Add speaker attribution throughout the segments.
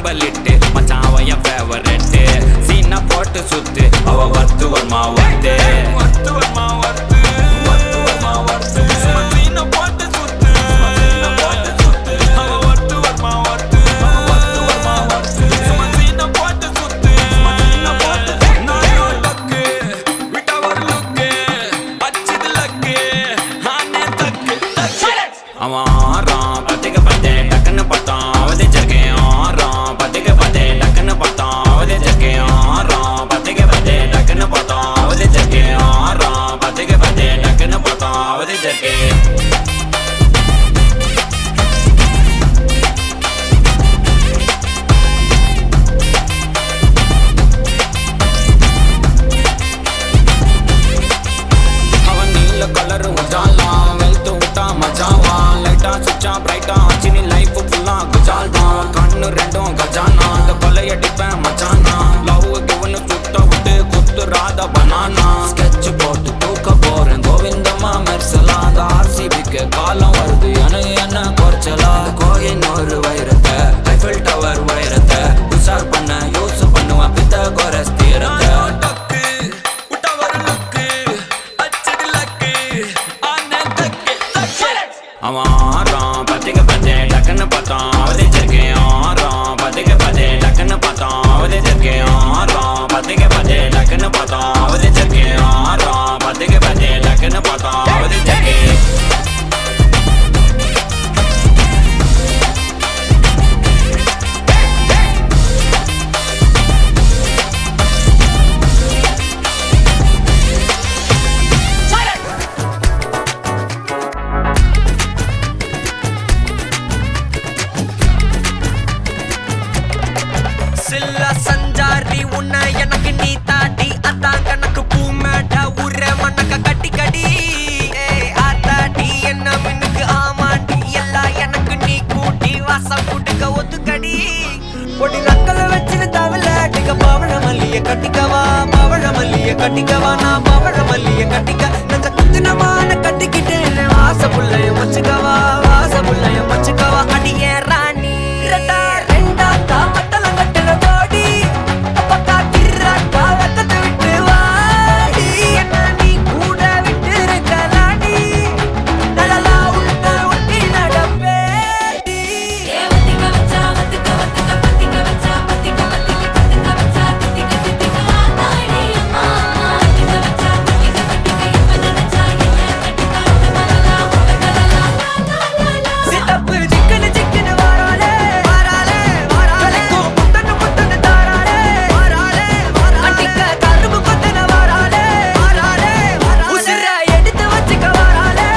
Speaker 1: நம்பலிட்டு மச்சான் அவ என் ஃபேவரட் சீனா போட்டு சுத்து அவ வத்து வருமா வத்து அவன் ஆறான் பத்துக்கு பத்து டக்குன்னு பார்த்தான் அவதே ஜர்க்கேன் ஆறான் பத்துக்கு பத்து டக்குன்னு பார்த்தான் அவதே ஜர்க்கேன் ஆறான் பத்துக்கு பத்து டக்குன்னு பார்த்தான் அவதே ஜர்க்கேன் ஆறான் பத்துக்கு பத்து டக்குன்னு பார்த்தான் அவதே ஜர்க்கேன் அவன் நீல கலரு மச்சாலாம் வெல்த்து விட்டா மச்சாவா சுச்சா பிரைட்டா ஆச்சினி லைஃப் ஃபுல்லா குஜால் தான் கண்ணு ரெண்டும் கஜானா அந்த கொலையடிப்பேன் மச்சானா லவ் கிவனு சுட்ட விட்டு குத்துறாத பனானா ஸ்கெட்ச் போட்டு தூக்க போறேன் கோவிந்தம்மா மெர்சலா அந்த ஆர்சிபிக்கு காலம் வருது என்ன குறைச்சலா கோயின் ஒரு வைரத்தை ஐஃபில் டவர் வைரத்தை உஷார் பண்ண யூஸ் பண்ணுவேன் பித்த கோரஸ் தீரத்தை அவன் ஆறான் பத்துக்கு பத்து டக்குன்னு பார்த்தான் அவதே ஜர்க்கேன் ஆறான் பத்துக்கு பத்து டக்குன்னு பார்த்தான் அவதே ஜர்க்கேன் ஆறான் பத்துக்கு பத்து டக்குன்னு பார்த்தான் அவதே ஜர்க்கேன் ஆறான் பத்துக்கு பத்து டக்குன்னு பார்த்தான் அவதே ஜர்க்கேன்
Speaker 2: சில்ல சஞ்சாரி உன்னை எனக்கு நீ தாட்டி அதான் கணக்கு பூமேட்ட உர மண்ணக்க கட்டி கடி ஆத்தாட்டி என்ன மின்னுக்கு ஆமாட்டி எல்லாம் எனக்கு நீ கூட்டி வாசம் கூட்டுக்க ஒத்துக்கடி பொடி நக்கல வச்சிரு தவில அடிக்க பவழ மல்லிய கட்டிக்கவா பவழ மல்லிய கட்டிக்கவா நான் பவழ மல்லிய கட்டிக்க நஞ்ச குத்தினமான கட்டிக்கிட்டேன் வாச புள்ளைய மச்சுக்கவா வாச புள்ளைய மச்சுக்கவா அடியே ராணி ரெண்டா தாமட்டல கட்டுற போடி அப்பக்கா கிராக்கா வெக்கத்தை விட்டு வாடி என்ன நீ கூட விட்டு இருக்கலாடி நலலா உள்ள ஒட்டி நடப்பேடி
Speaker 3: ஏவத்திக்க வச்சா வத்திக்க வத்திக்க பத்திக்க வச்சா பத்திக்க வத்திக்க பத்திக்க வச்சா தித்திக்க தித்திக்க ஆத்தாடி அம்மா தித்திக்க வச்சா தித்திக்க பத்திக்க இப்ப நினைச்சா என்ன கட்டிக்க அந்த மலலா உலகலலா
Speaker 2: சித்தப்பு சிக்கன சிக்கன வாராலே வாராலே வாராலே முத்தன முத்தன தாராலே வாராலே வாராலே அடிக்க கரும்பு கொத்தன வாராலே வாராலே வாராலே உசிர எடுத்து வச்சுக்க வாராலே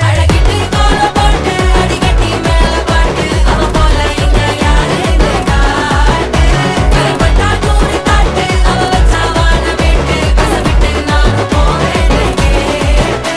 Speaker 3: அழகிட்டு கோல போட்டு அடிக்கட்டி மேல பாட்டு அவ போல இங்க யாருன்னு காட்டு கருப்பட்டா நூறு காட்டு அவ வச்சா வாழ விட்டு கச விட்டு நானும் போவேன்னு கேட்டு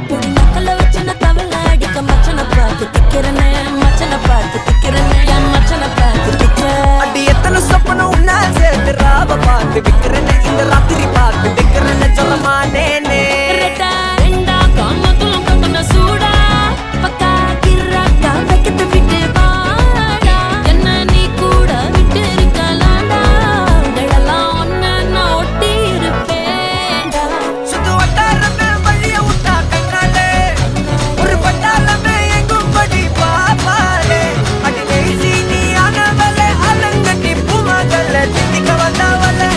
Speaker 3: பொடி நக்கல வச்சுன தவள அடிக்க மச்சன பார்த்து திக்கிறனே மச்சன பார்த்து திக்கிறனே என் மச்சன பார்த்து திக்கிற
Speaker 2: அடி எத்தனை சொப்பனம் உன்னா சேர்த்து ராவ பார்த்து விக்கிறேன்னு இந்த ராத்திரி பார்த்து விக்கிறேன்னு சொல்ல மாட்டேனே
Speaker 3: ரெட்டா ரெண்டா காமத்துலம் கட்டன சூடா பக்கா கிராக்கா வைக்கத்து விட்டு வாடா என்ன நீ கூட விட்டு இருக்கலாம்டா நிழலாம் ஒன்ன நான் ஒட்டி இருப்பேன்டா
Speaker 2: சுத்து வட்டாரமே வழிய விட்டா கண்ணாலே ஒரு பட்டாளமே எங்கும் படி பாப்பாலே அடி நெய்சி நீ ஆனவளே அலங்கட்டி பூமகள தித்திக்க வந்தவளே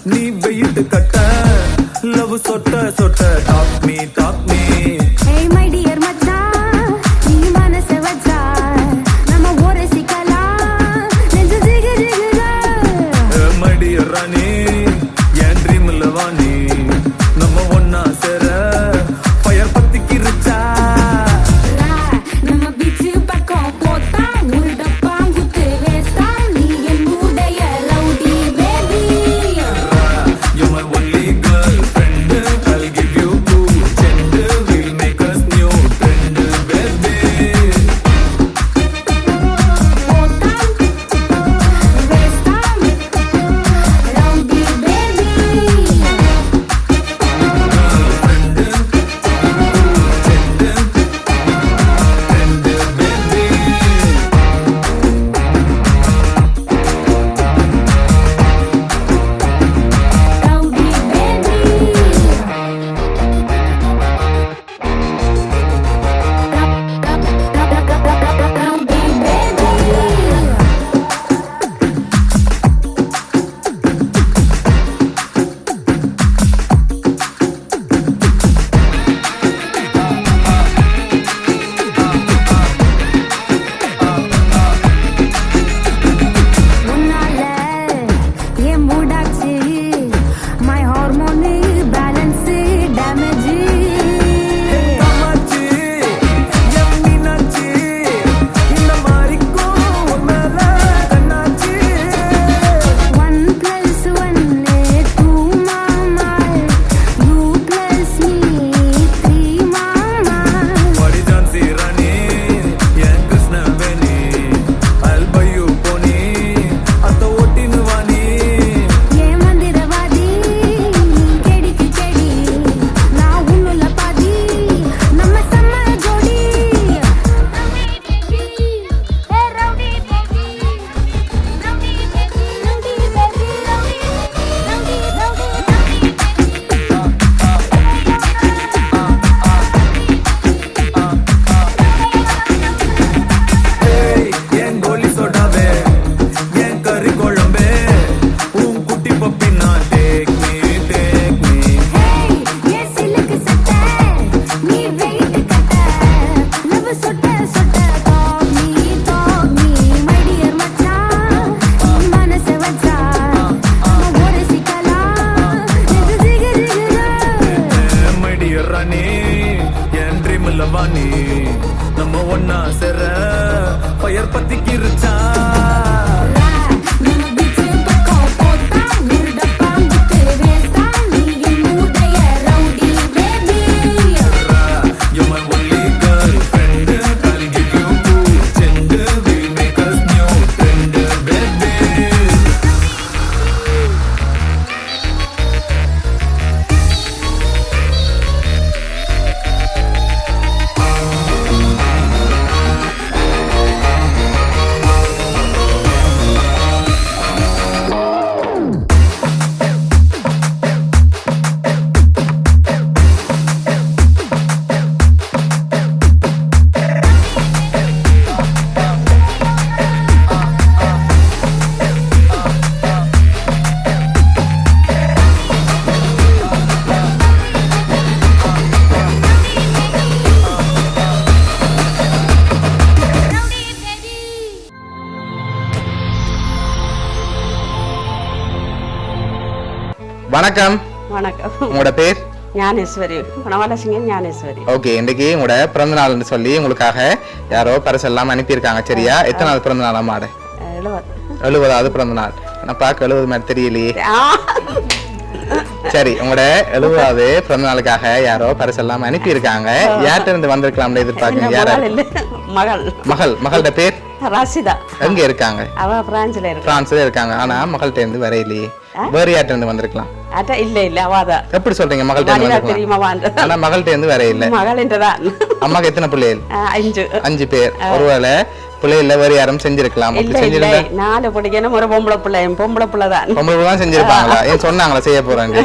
Speaker 4: நீ வெயிட் கட்ட லவ் சொட்ட சொட்ட talk me
Speaker 3: Hey my dear மச்சான் நீ மனச வச்சா நம்ம ஒரு சிக்கலாம் நெஞ்சு ஜிகு ஜிகுதா
Speaker 4: மடி ராணி என் ட்ரீம்ல வாணி நம்ம ஒன்னா சேர ஃபயர் பத்திக்கிருச்சா
Speaker 3: நம்ம பீச்சு பக்கம் போத்தா உள்ட பாங்குத்து வேஸ்டா நீ என் உடைய rowdy baby
Speaker 4: You're my only girlfriend. I'll give you cool trend. We'll make us new trend, baby.
Speaker 3: போத்தா வேஸ்டா ரவுடி பேபி rowdy baby உன்னால என் மூடாச்சு my hormone balance damage
Speaker 4: Kamakshi, என் மீனாட்சி, இந்த மாதிரிக்கும் உன் மேல கண்ணாச்சி.
Speaker 3: 1 plus 1 2 mama you plus me 3 mama
Speaker 4: வாடி ஜான்சி ராணி, என் Krishnaveni. I'll buy you pony, அத்த ஓட்டின்னு வாணி.
Speaker 3: ஏ மந்திரவாதி கெடிக்கு செடி நான் உன்னுள்ள பாதி நம்ம சம்ம ஜோடி rowdy baby rowdy baby rowdy baby
Speaker 4: ஏய், என் கோலி சோடாவே, என் கறி குழம்பே, உன் குட்டி பப்பி நான் take me.
Speaker 3: ஹேய் ஏ சிலுக்கு சட்ட நீ வெயிட் கட்ட லவ் சொட்ட சொட்ட டாக் மீ மை டியர் மச்சான் நீ மனச வச்சா நம்ம ஒரு சிக்கலாம் நெஞ்சு ஜிகு ஜிகுதா
Speaker 4: My dear ராணி, என் ட்ரீம்ல வாணி, நம்ம ஒன்னா சேர ஃபயர் பத்திக்கிருச்சா.
Speaker 3: நம்ம பீச்சு பக்கம் போத்தா உருட பாங்குத்து வேஸ்டா நீ என் உடைய rowdy baby
Speaker 4: You're my only girlfriend. I'll give you cool trend. We'll make us new trend, baby.
Speaker 5: வணக்கம்.
Speaker 6: வணக்கம்.
Speaker 5: உங்களோட பேர்?
Speaker 6: ஞானேஸ்வரி, வனவாலசிங்கம் ஞானேஸ்வரி.
Speaker 5: ஓகே, இன்னைக்கு உங்களோட பிறந்த நாள்னு சொல்லி உங்களுக்காக யாரோ பரிசெல்லாம் அனுப்பியிருக்காங்க. சரியா? எத்தனை நாள் பிறந்த நாள் அம்மாட? 70வது பிறந்த நாள். நான் பார்க்க 70 மாதிரி தெரியலையே. சரி, உங்களோட 70வது பிறந்த நாளுக்காக யாரோ பரிசெல்லாம் அனுப்பியிருக்காங்க. யார்கிட்ட இருந்து வந்திருக்கலாம்னு எதிர்பார்க்கணும். யாரா?
Speaker 6: மகள்.
Speaker 5: மகளோட பேர்
Speaker 6: ராசிதா.
Speaker 5: எங்க இருக்காங்க?
Speaker 6: அவ பிரான்ஸ்ல இருக்கா.
Speaker 5: பிரான்ஸ்ல இருக்காங்க. ஆனா மகள்கிட்ட இருந்து வரையிலேயே. வேற யார்கிட்ட இருந்து வந்திருக்கலாம்?
Speaker 6: அட இல்ல இல்ல அவாதான்
Speaker 5: எப்படி சொல்றீங்க மகள்கிட்ட
Speaker 6: வடிவா
Speaker 5: இருந்து
Speaker 6: தெரியுமா வாங்க
Speaker 5: ஆனா மகள்கிட்ட இருந்து வேற இல்ல
Speaker 6: மகளின்றதான்
Speaker 5: அம்மாக்கு எத்தனை பிள்ளைகள்
Speaker 6: 5
Speaker 5: 5 பேர் ஒருவேளை பிள்ளைகள வேற யாரும் செஞ்சிருக்கலாம் அப்படி
Speaker 6: இல்ல இல்ல
Speaker 5: செஞ்சிருந்தா
Speaker 6: 4 படிக்கணும் ஒரு பொம்பளை பிள்ளை தான்
Speaker 5: பொம்பளை தான் செஞ்சிருப்பாங்களா ஏன் சொன்னாங்களா செய்ய போறாங்க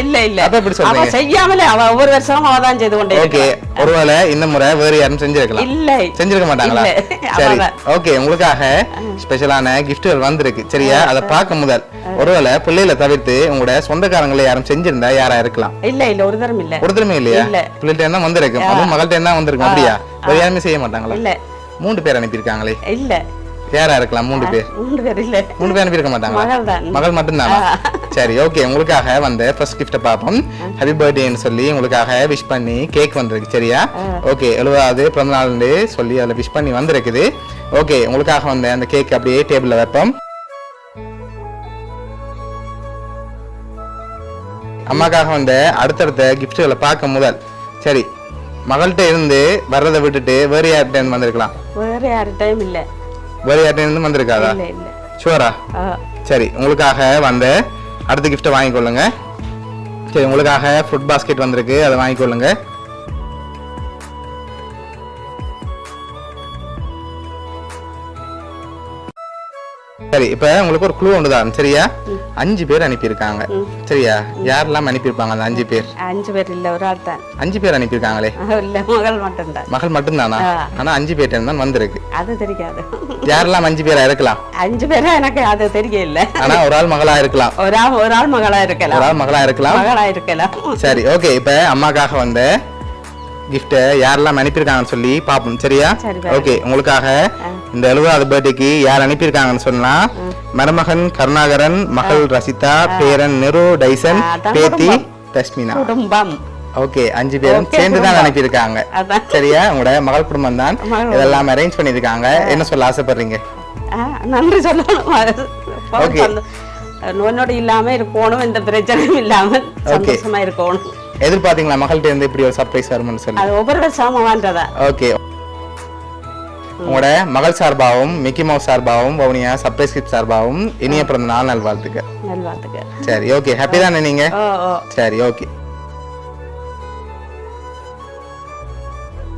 Speaker 6: இல்ல இல்ல
Speaker 5: அப்ப எப்படி
Speaker 6: அவ
Speaker 5: சொல்றீங்க
Speaker 6: செய்யாமலே அவ ஒவ்வொரு வருஷமும் அவ தான் செய்து கொண்டே
Speaker 5: ஓகே ஒருவேளை இந்த முறை வேற யாரும் செஞ்சிருக்கலாம்
Speaker 6: இல்ல
Speaker 5: செஞ்சிருக்க மாட்டாங்களா
Speaker 6: இல்ல,
Speaker 5: சரி
Speaker 6: அவதான்.
Speaker 5: ஓகே உங்களுக்காக ஸ்பெஷலான கிஃப்ட்கள் வந்திருக்கு சரியா அதை பார்க்க முதல் ஒருவேளை பிள்ளைகளை தவிர்த்து உங்களோட சொந்தக்காரங்களை யாரும் செஞ்சிருந்தா யாரா இருக்கலாம்
Speaker 6: இல்ல இல்ல ஒரு தரம் இல்ல
Speaker 5: ஒருத்தருமே இல்லையா
Speaker 6: இல்ல.
Speaker 5: பிள்ளைகிட்ட என்ன வந்திருக்கும் அதுவும் மகள்கிட்ட என்ன வந்திருக்கும் அப்படியா வேற யாருமே செய்ய மாட்டாங்களா
Speaker 6: இல்ல
Speaker 5: 3 பேர் அனுப்பியிருக்காங்களே
Speaker 6: இல்ல
Speaker 5: யாரா இருக்கலாம் 3 பேர்
Speaker 6: 3 பேர் இல்ல
Speaker 5: 3 பேர் அனுப்பியிருக்க மாட்டாங்களா
Speaker 6: மகள் தான்.
Speaker 5: மகள் மட்டும்தானா சரி ஓகே உங்களுக்காக வந்த ஃபர்ஸ்ட் கிஃப்ட்டை பார்ப்போம் ஹாப்பி பர்த்டேன்னு சொல்லி உங்களுக்காக விஷ் பண்ணி கேக் வந்திருக்கு சரியா ஓகே 70வது பிறந்த நாள்னு சொல்லி அதில் விஷ் பண்ணி வந்திருக்குது ஓகே உங்களுக்காக வந்த அந்த கேக் அப்படியே டேபிள்ல வைப்போம் அம்மாக்காக வந்த அடுத்தடுத்த கிஃப்ட்களை பார்க்க முதல் சரி மகள்கிட்ட இருந்து வர்றதை விட்டுட்டு வேற யார்கிட்ட இருந்து வந்திருக்கலாம்
Speaker 6: வேற யாரு டைம் இல்ல
Speaker 5: வேற யார்கிட்ட இருந்து வந்திருக்காதா
Speaker 6: இல்ல இல்ல
Speaker 5: ஷுவரா சரி உங்களுக்காக வந்த அடுத்த கிஃப்ட்டை வாங்கிக்கொள்ளுங்க சரி உங்களுக்காக ஃபுட் பாஸ்கெட் வந்திருக்கு அதை வாங்கிக்கொள்ளுங்க சரி இப்ப உங்களுக்கு ஒரு க்ளூ ஒன்றுதான் சரியா 5 பேர் அனுப்பியிருக்காங்க சரியா யாரெல்லாம் அனுப்பியிருப்பாங்க அந்த 5 பேர்
Speaker 6: 5 பேர் இல்ல ஒரு ஆள் தான்
Speaker 5: 5 பேர் அனுப்பியிருக்காங்களே
Speaker 6: இல்ல மகள் மட்டும்தான்
Speaker 5: மகள் மட்டும்தானா ஆனா 5 பேர்ட்ட தான் வந்திருக்கு
Speaker 6: அது தெரியாது
Speaker 5: யாரெல்லாம் 5 பேரா இருக்கலாம்
Speaker 6: 5 பேரா எனக்கு அது தெரியல
Speaker 5: ஆனா ஒரு ஆள் மகளா இருக்கலாம்
Speaker 6: ஒரு ஆள் மகளா இருக்கலாம்
Speaker 5: ஒரு ஆள் மகளா இருக்கலாம்
Speaker 6: மகளா இருக்கலாம்
Speaker 5: சரி ஓகே இப்ப அம்மாக்காக வந்த கிஃப்ட் யாரெல்லாம் அனுப்பியிருக்காங்கன்னு சொல்லி பாப்போம் சரியா
Speaker 6: சரி,
Speaker 5: ஓகே உங்களுக்காக இந்த 70வது பர்த்டேக்கு யார் அனுப்பியிருக்காங்கன்னு சொன்னா மருமகன் கருணாகரன் மகள் ரசிதா பேரன் நெரு டைசன்
Speaker 6: அதான்
Speaker 5: பேத்தி
Speaker 6: குடும்பம்.
Speaker 5: தஸ்மினா
Speaker 6: குடும்பம்
Speaker 5: ஓகே 5 பேரும்
Speaker 6: Okay,
Speaker 5: சேர்ந்து தான்
Speaker 6: குடும்பம்.
Speaker 5: அனுப்பியிருக்காங்க
Speaker 6: அதான்.
Speaker 5: சரியா உங்களோட மகள் குடும்பம் தான்
Speaker 6: மகள்
Speaker 5: இதெல்லாம் அரேஞ்ச் பண்ணியிருக்காங்க என்ன சொல்ல ஆசைப்படுறீங்க
Speaker 6: நன்றி சொல்லணும்
Speaker 5: Okay.
Speaker 6: நோனோட இல்லாம இருக்கணும் எந்த பிரச்சனையும் இல்லாம சந்தோஷமா இருக்கணும்
Speaker 5: எதிர்பார்த்தீங்களா மகள்கிட்ட இருந்து இப்படி ஒரு சர்ப்ரைஸ் வரும்னு சொல்லி
Speaker 6: அது ஒவ்வொரு வருஷமும் வான்றதா
Speaker 5: ஓகே உங்களோட மகள் சார்பாகவும் மிக்கி மவுஸ் சார்பாகவும் வவுனியா சர்ப்ரைஸ் கிஃப்ட் சார்பாகவும் இனிய பிறந்த நாள் நல்வாழ்த்துக்கள்
Speaker 6: நல்வாழ்த்துக்கள்
Speaker 5: சரி ஓகே ஹாப்பி தானே நீங்க
Speaker 6: ஓ ஓ
Speaker 5: சரி ஓகே